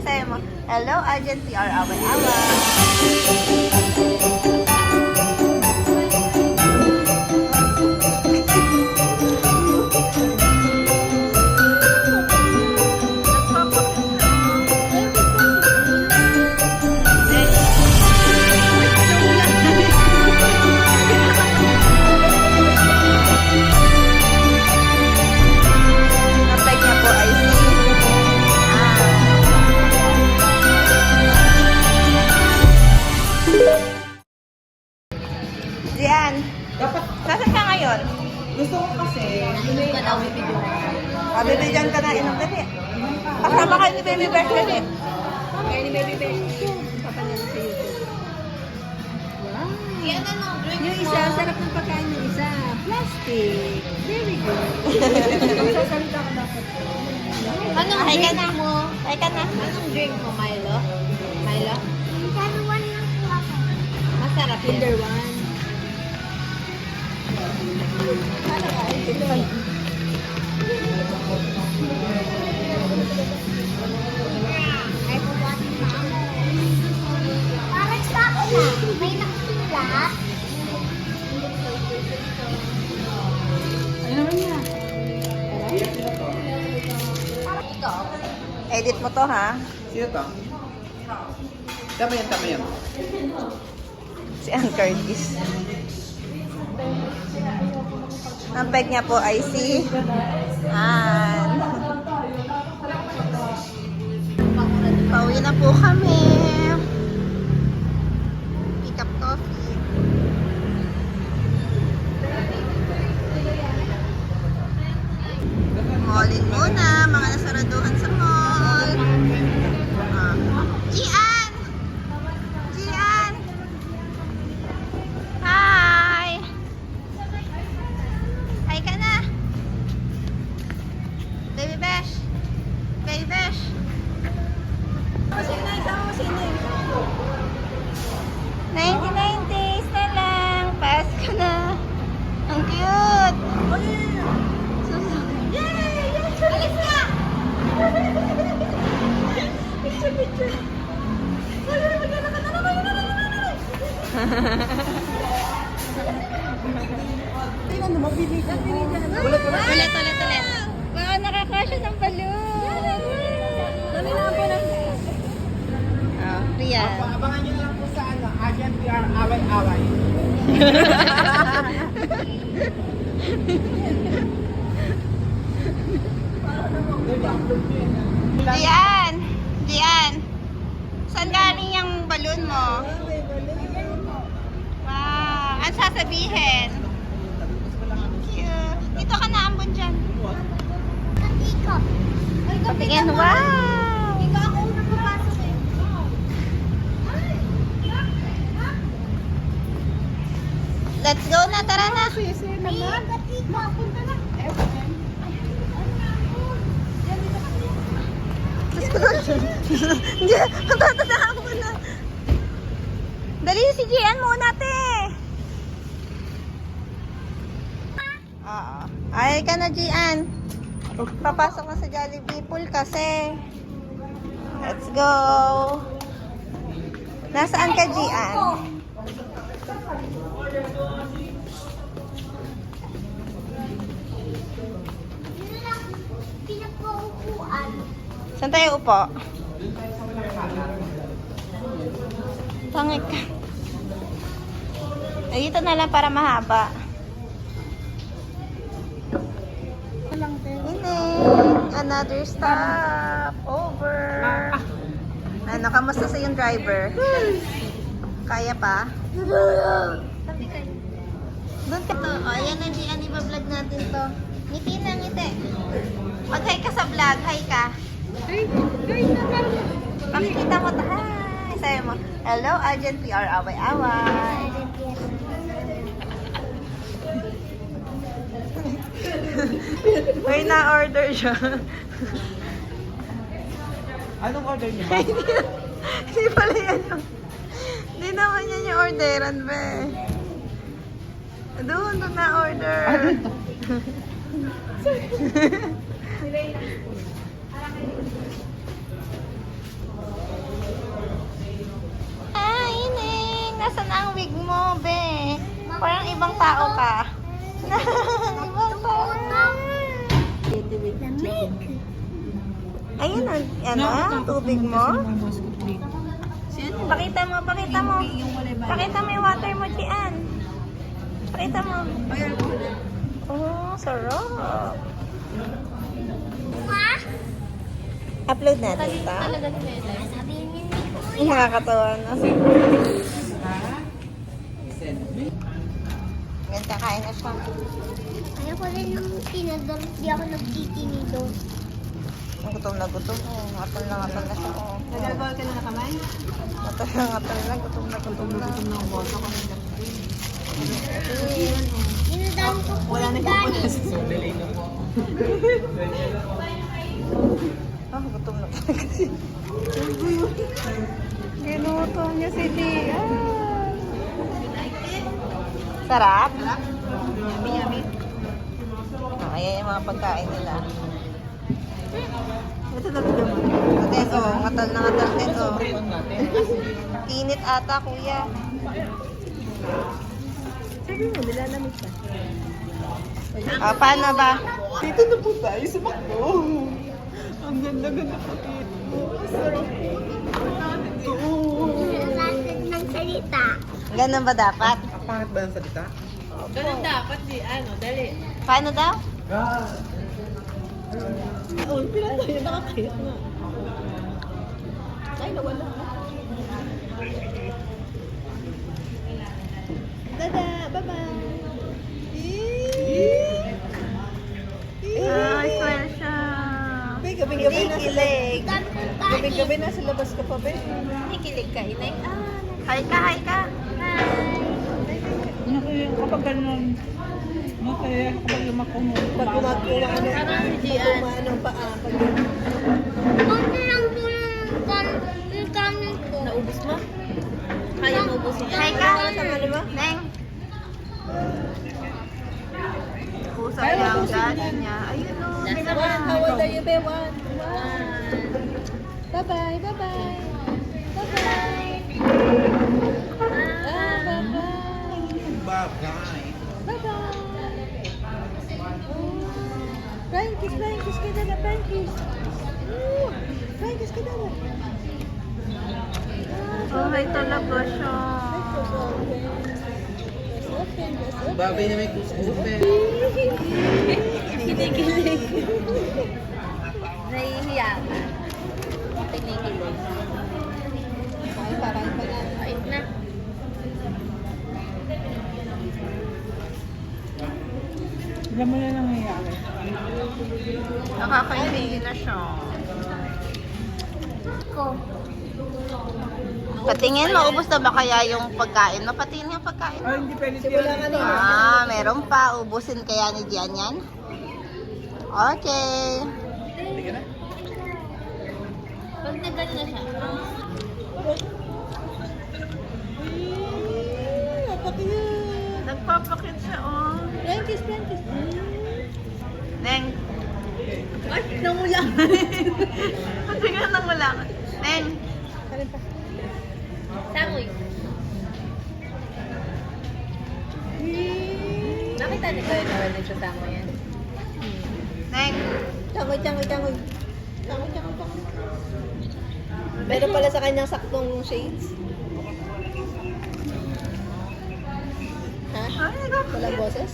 Sabi mo, hello, Agent PR, away-away. Diyan. Dapat, Nasaan ka ngayon? gusto ko kasi, Bibigyan ka na inom dali. Kasama kayo ni Baby Bear dali. Kaya ni Baby Bear, papanood sa YouTube. Wow. Yan ano, drink Yung isa, sarap ng pagkain yung isa. Plastic. Very good. Sasalita ka dapat. Anong drink mo? Ay ka na. Anong drink mo, Milo? Milo? Masarap yun. Kinder One. Parang sa akin na, may nakasulat. Ano naman niya? Ito. Edit mo to ha. sino to? Tama yan, tama yan. Si Ann Curtis. Ang peg niya po ay si Ann. Pauwi na po kami. Pick up coffee. Mallin muna. Mga nasaraduhan sa mall. Gian! Gian! Hi! Hi ka na! Baby Besh! Baby Besh! Sino ikaw? Sino? 1990s na lang! Pass ka na! Ang cute! Yay! Alis na! Picture, picture! Magkala ka na naman! Tingnan mo, mabili ka. Ulit. Wow, nakakasya ng balloon. Dami na po lang. Oh, Rian. Abangan nyo lang po sa Agent PR, away-away. Dian! Dian! Saan galing yung balloon mo? Wow! Ano sasabihin? Cute! Dito ka na, ambon dyan. Ika. Patingin, wow! Ika ako na papasok eh. Let's go na, tara na! Ayan, Katika, punta na. Hindi, matatandaan ko na. Dali si Gian muna, te. Oo. Ay ka na, Gian. Papasok na sa Jollibee pool kasi. Let's go. Nasaan ka, Gian? Yun lang, pinagpaupuan. Saan tayo upo? Tangik ka. Ay, dito na lang para mahaba. Another stop. Over. Ano, kamusta sa yung driver? Kaya pa? Doon ka to. O, ayan na, Gian. Iba-vlog natin to. Ngiti na, ngiti. Mag-hi ka sa vlog. Hi ka. Makikita mo to. Hi. Sabi mo, hello, Agent PR, away-away. May na-order siya. Anong order niyo ba? Hindi pala yan yung... Hindi naman yan yung orderan, be. Doon na-order. Nasaan ang wig mo, be? Parang ibang tao ka. Ibang tao. Lamig. Ayun, ang tubig mo. Pakita mo, pakita mo. Pakita mo yung water mo, Gian. Pakita mo. Oh, sarap. Ha? Upload natin ito. Sabihin niya ni Kuya. Nakakatawa na. Ngayon kakain na siya. Ayoko rin ng tinador. Di ako nagtitinido. Gutom na gutom. Oh, ngatol na siya. Oh. Nagagawa ka na na kamay? Ngatol na. Gutom na gutom na. ng boto ko. Dinadami ko po Wala na yung yung ganin. Ah, gutom na talaga siya. Ginutom niya si Dian. Sarap? Yummy, yummy. Oh, ayan yung mga pagkain nila. Ito talaga mo. Ate, oh, ngatal na ngatal din, oh. Init ata, kuya. Sabi mo, nilalamig ka. Ah, paano ba? Dito na po tayo sa Macdo. Ang ganda-ganda po dito. Sarap po. Nalasad ng salita. Ganun ba dapat? Ang pangit ba ng salita? Ganun dapat di, dali. Paano daw? Oh, pinatay, nakakayat na. Ay, nawala. Dada, bye-bye. Ay, swell siya. Gabi-gabi na sila. Kilig. Dami kong kanin. Gabi-gabi na sa labas ka pa, be. Kilig ka, inay. Hi ka, hi ka. Kapag ganun, kaya kapag lumako mo, pag gumagawa ng paa, pag Konti lang po yung kanin ko. naubos mo, kaya mo ubusin. Hi ka. Ano ba? Neng. Pusa niya ang ganin niya. Ayun o. Nasa one, how old are you, be? One. Bye-bye, bye-bye. Bye-bye. Bye-bye. Bye-bye. Bye-bye. Flying kiss ka na, flying kiss. Flying kiss ka na. Oh, hi talaga siya. Babay na may kuskus eh. Kinikilig. Nahihiya ka. Kinikilig. Ay, parang pag-ait na. Alam mo na nangyayari. Nakakainigin na siya. Ko. Patingin, maubos na ba kaya yung pagkain? Patingin yung pagkain. Ay, hindi pwede siya. Ah, meron pa. Ubusin kaya ni Gian yan? Okay. Hindi ka na? Pag nagal na siya. Nagpapakit siya, oh. Frankis. Neng. Ay, namula. Patingin nang wala ka. Neng. Tangoy. Nakita niyo ba yung nagsasama yan? Neng. Tangoy. Meron pala sa kanyang saktong shades. Ha? Ay, nagpapakit. Walang boses?